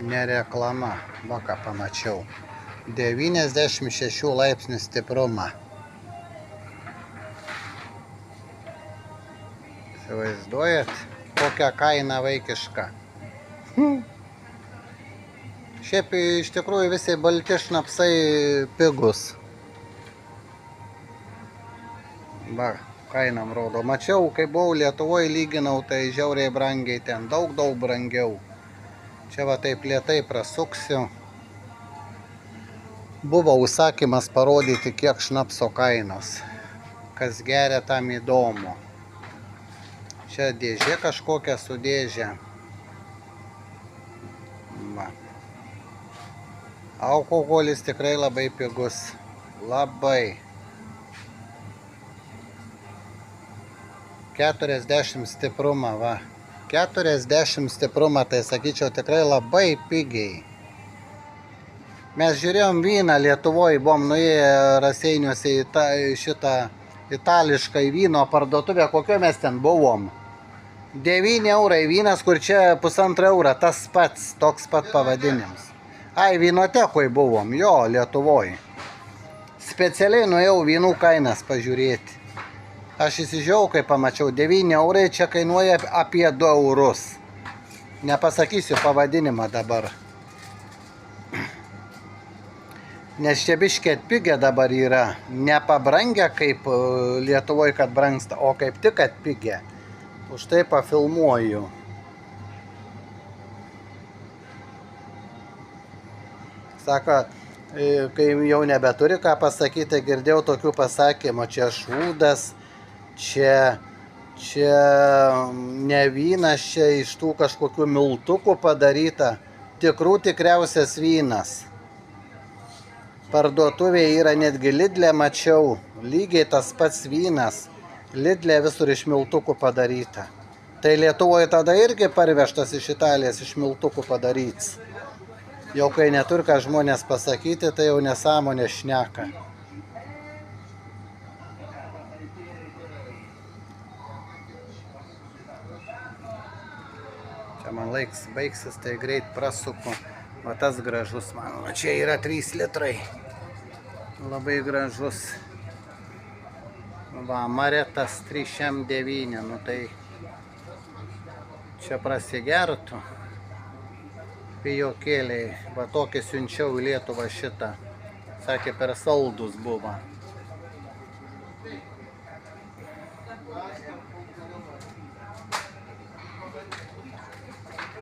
Ne reklama, va ką pamačiau. 96 laipsnių stiprumą. Įsivaizduojat, kokią kainą vaikišką. Šiaip iš tikrųjų visi balti šnapsai pigus. Va, kainam rodo. Mačiau, kai buvau Lietuvoje, lyginau, tai žiauriai brangiai ten. Daug brangiau. Čia va taip lėtai prasuksiu. Buvo užsakymas parodyti, kiek šnapso kainos. Kas geria, tam įdomu. Čia dėžė kažkokia su dėžė. Va. Alkoholis tikrai labai pigus. Labai. 40 stiprumą, va. 40 stiprumą, tai sakyčiau tikrai labai pigiai. Mes žiūrėjom vyną Lietuvoje, buvom nuėję Raseiniuose į šitą itališką vyno parduotuvę, kokio mes ten buvom. 9 eurai vynas, kur čia 1,5 euro, tas pats, toks pat pavadinimas. Ai, vynotekoj buvom, jo, Lietuvoje. Specialiai nuėjau vynų kainas pažiūrėti. Aš įsižiau, kai pamačiau, 9 eurai čia kainuoja apie 2 eurus. Nepasakysiu pavadinimą dabar. Nes čia biškį atpigę dabar yra. Nepabrangę kaip Lietuvoje, kad brangsta, o kaip tik atpigę. Už tai pafilmuoju. Sako, kai jau nebeturi ką pasakyti, girdėjau tokių pasakymų, čia šūdas, čia ne vynas, čia iš tų kažkokių miltukų padaryta, tikriausias vynas. Parduotuvėje yra netgi Lidle, mačiau, lygiai tas pats vynas, Lidle visur iš miltukų padaryta. Tai Lietuvoje tada irgi parvežtas iš Italijos iš miltukų padaryts. Jau kai neturi ką žmonės pasakyti, tai jau nesąmonė šneka. Čia man laiks baigsis, tai greit prasuku. Va tas gražus man. Čia yra 3 litrai. Labai gražus. Va, Maretas 309. Nu tai čia prasigertų. Pijokėliai. Va tokį siunčiau į Lietuvą šitą. Sakė, per saldus buvo.